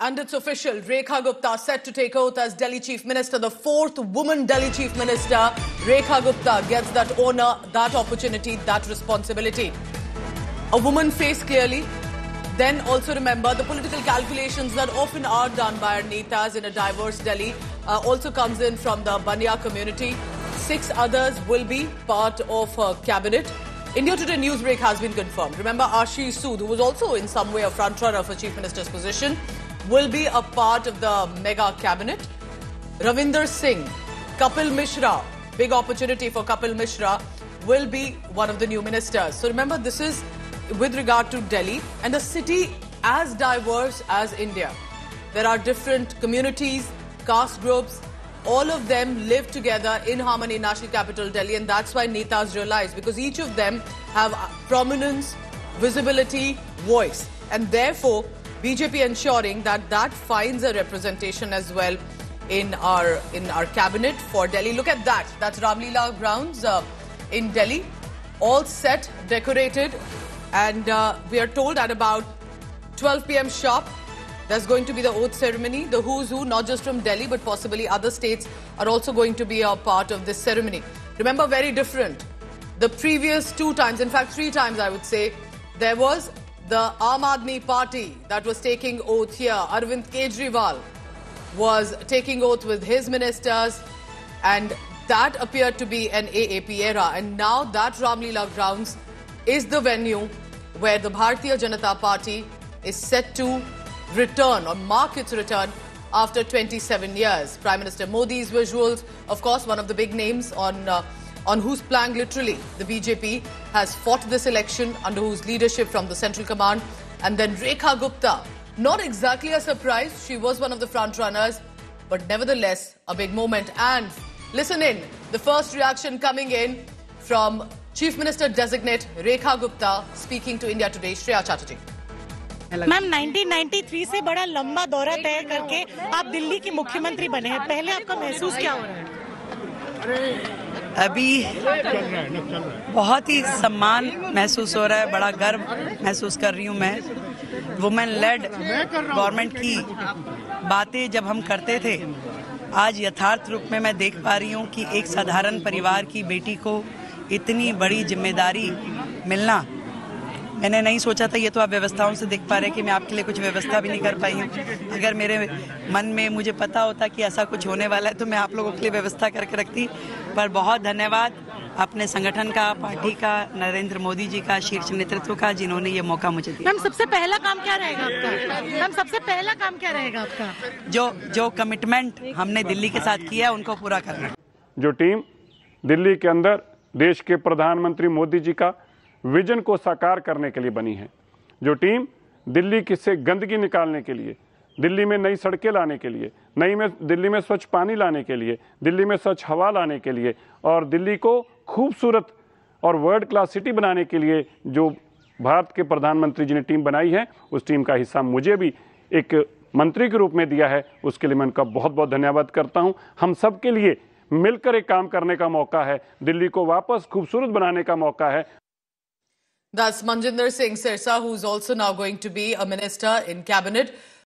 And it's official. Rekha Gupta set to take oath as Delhi Chief Minister. The fourth woman Delhi Chief Minister. Rekha Gupta gets that honor, that opportunity, that responsibility. A woman face clearly. Then also remember the political calculations that often are done by our netas in a diverse Delhi also comes in from the Banya community. 6 others will be part of her cabinet. India Today Newsbreak has been confirmed. Remember, Ashish Sood, who was also in some way a frontrunner for Chief Minister's position, will be a part of the mega cabinet. Ravinder Singh, Kapil Mishra, big opportunity for Kapil Mishra, will be one of the new ministers. So remember, this is with regard to Delhi and a city as diverse as India. There are different communities, caste groups, all of them live together in harmony in national capital Delhi, and that's why netas realize, because each of them have prominence, visibility, voice, and therefore BJP ensuring that that finds a representation as well in our cabinet for Delhi. Look at that. That's Ramlila grounds in Delhi, all set, decorated, and we are told at about 12 p.m. sharp, there's going to be the oath ceremony. The who's who, not just from Delhi, but possibly other states are also going to be a part of this ceremony. Remember, very different. The previous 2 times, in fact 3 times I would say, there was the Aam Aadmi Party that was taking oath here. Arvind Kejriwal was taking oath with his ministers, and that appeared to be an AAP era. And now that Ramlila grounds is the venue where the Bharatiya Janata Party is set to return or mark its return after 27 years. Prime Minister Modi's visuals, of course, one of the big names on whose plank literally the BJP has fought this election, under whose leadership from the central command. And then Rekha Gupta, not exactly a surprise, she was one of the front runners, but nevertheless a big moment. And listen in, the first reaction coming in from Chief Minister designate Rekha Gupta speaking to India Today. Shreya Chatterjee. Ma'am 1993 से बड़ा लंबा दौरा तय करके आप दिल्ली की मुख्यमंत्री बने हैं, पहले आपका महसूस क्या हो रहा है? अभी बहुत ही सम्मान महसूस हो रहा है, बड़ा गर्व महसूस कर रही हूँ मैं। वुमेन लेड गवर्नमेंट की बातें जब हम करते थे, आज यथार्थ रूप में मैं देख पा रही हूँ कि एक साधारण परिवार की बेटी को इतनी बड़ी जिम्मेदारी मिलना, मैंने नहीं सोचा था। ये तो आप व्यवस्थाओं से देख पा रहे हैं कि मैं आपके लिए कुछ व्यवस्था भी नहीं कर पाई हूँ। अगर मेरे मन में मुझे पता होता कि ऐसा कुछ होने वाला है तो मैं आप लोगों के लिए व्यवस्था करके रखती। पर बहुत धन्यवाद अपने संगठन का, पार्टी का, नरेंद्र मोदी जी का, शीर्ष नेतृत्व का, जिन्होंने ये मौका मुझे दिया। मैम सबसे पहला काम क्या रहेगा आपका? मैम सबसे पहला काम क्या रहेगा आपका? जो कमिटमेंट हमने दिल्ली के साथ किया है उनको पूरा करना। जो टीम दिल्ली के अंदर देश के प्रधानमंत्री मोदी जी का विजन को साकार करने के लिए बनी है, जो टीम दिल्ली से गंदगी निकालने के लिए, दिल्ली में नई सड़कें लाने के लिए, दिल्ली में स्वच्छ पानी लाने के लिए, दिल्ली में स्वच्छ हवा लाने के लिए और दिल्ली को खूबसूरत और वर्ल्ड क्लास सिटी बनाने के लिए जो भारत के प्रधानमंत्री जी ने टीम बनाई है, उस टीम का हिस्सा मुझे भी एक मंत्री के रूप में दिया है। उसके लिए मैं उनका बहुत बहुत धन्यवाद करता हूँ। हम सब के लिए मिलकर एक काम करने का मौका है, दिल्ली को वापस खूबसूरत बनाने का मौका है। That's Manjinder Singh Sirsa, who's also now going to be a minister in cabinet.